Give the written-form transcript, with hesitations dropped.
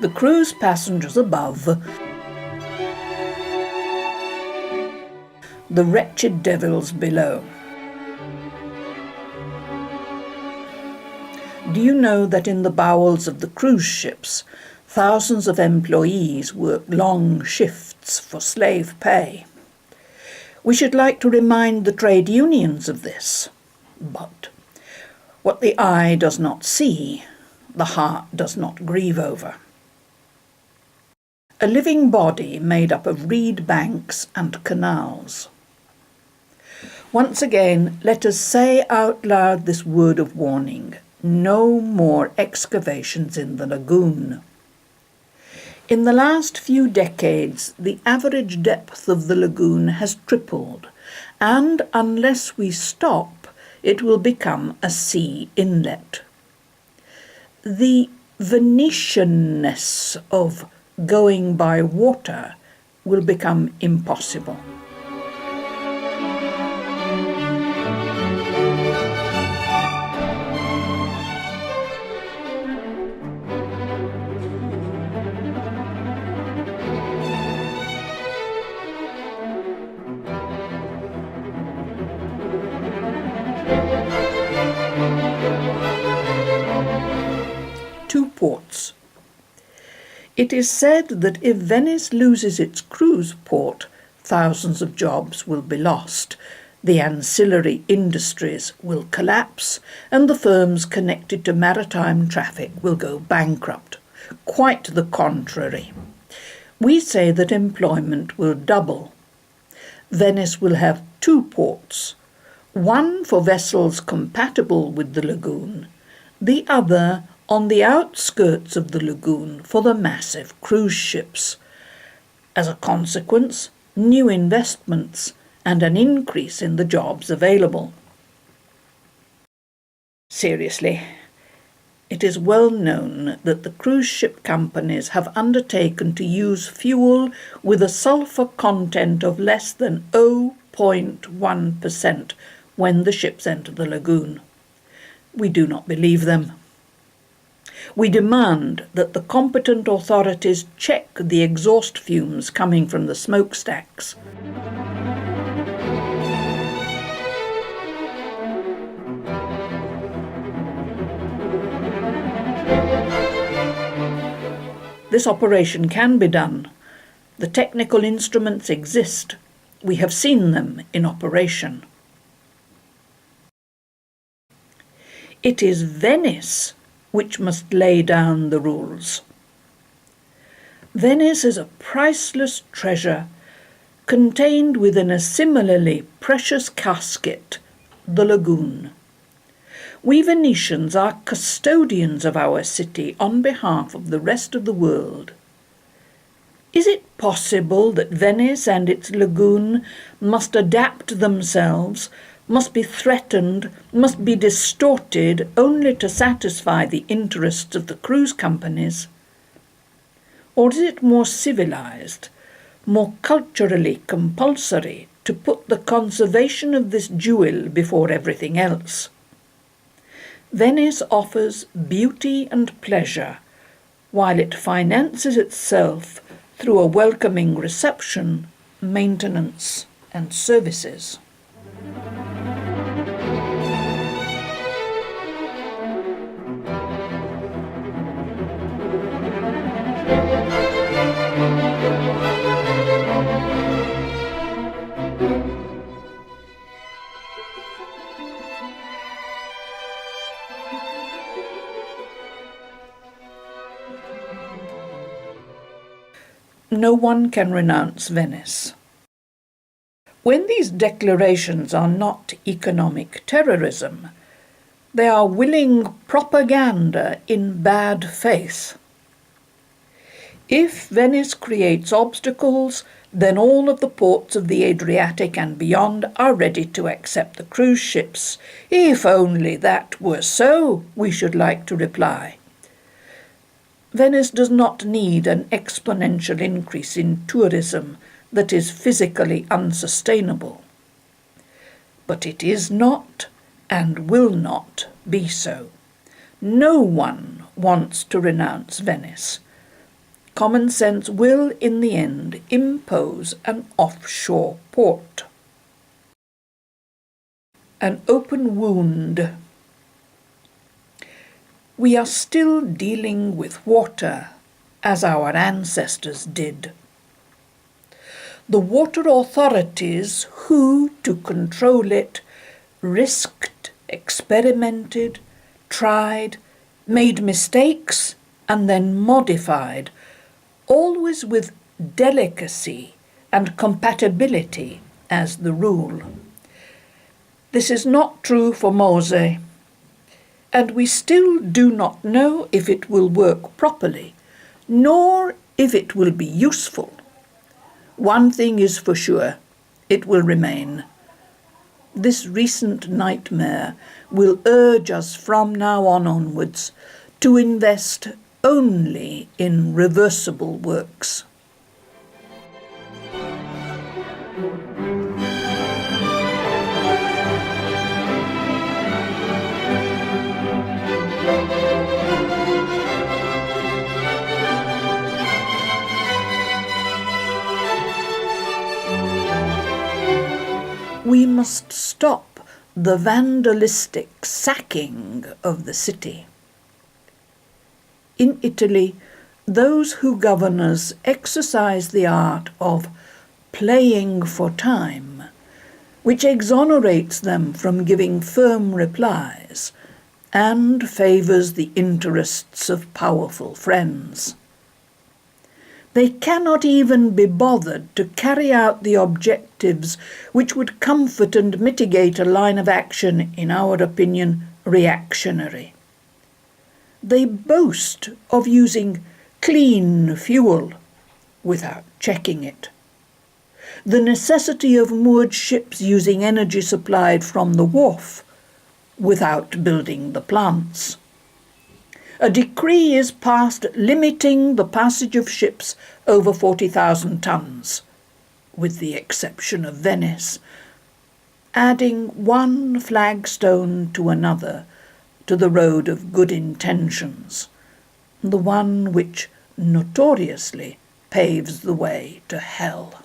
the cruise passengers above, the wretched devils below. Do you know that in the bowels of the cruise ships, thousands of employees work long shifts for slave pay? We should like to remind the trade unions of this, but what the eye does not see, the heart does not grieve over. A living body made up of reed banks and canals. Once again, let us say out loud this word of warning: no more excavations in the lagoon. In the last few decades, the average depth of the lagoon has tripled, and unless we stop, it will become a sea inlet. The Venetianness of going by water will become impossible. Two ports. It is said that if Venice loses its cruise port, thousands of jobs will be lost, the ancillary industries will collapse, and the firms connected to maritime traffic will go bankrupt. Quite the contrary. We say that employment will double. Venice will have two ports, one for vessels compatible with the lagoon, the other on the outskirts of the lagoon for the massive cruise ships. As a consequence, new investments and an increase in the jobs available. Seriously, it is well known that the cruise ship companies have undertaken to use fuel with a sulfur content of less than 0.1% when the ships enter the lagoon. We do not believe them. We demand that the competent authorities check the exhaust fumes coming from the smokestacks. This operation can be done. The technical instruments exist. We have seen them in operation. It is Venice which must lay down the rules. Venice is a priceless treasure contained within a similarly precious casket, the lagoon. We Venetians are custodians of our city on behalf of the rest of the world. Is it possible that Venice and its lagoon must adapt themselves, must be threatened, must be distorted only to satisfy the interests of the cruise companies? Or is it more civilized, more culturally compulsory to put the conservation of this jewel before everything else? Venice offers beauty and pleasure, while it finances itself through a welcoming reception, maintenance, and services. No one can renounce Venice. When these declarations are not economic terrorism, they are willing propaganda in bad faith. If Venice creates obstacles, then all of the ports of the Adriatic and beyond are ready to accept the cruise ships. If only that were so, we should like to reply. Venice does not need an exponential increase in tourism that is physically unsustainable. But it is not and will not be so. No one wants to renounce Venice. common sense will in the end impose an offshore port. An open wound. We are still dealing with water as our ancestors did. The water authorities who, to control it, risked, experimented, tried, made mistakes and then modified, always with delicacy and compatibility as the rule. This is not true for Mose, and we still do not know if it will work properly, nor if it will be useful. One thing is for sure, it will remain. This recent nightmare will urge us from now on onwards to invest only in reversible works. We must stop the vandalistic sacking of the city. In Italy, those who govern us exercise the art of playing for time, which exonerates them from giving firm replies and favours the interests of powerful friends. They cannot even be bothered to carry out the objectives which would comfort and mitigate a line of action, in our opinion, reactionary. They boast of using clean fuel without checking it. The necessity of moored ships using energy supplied from the wharf without building the plants. A decree is passed limiting the passage of ships over 40,000 tons, with the exception of Venice, adding one flagstone to another to the road of good intentions, the one which notoriously paves the way to hell.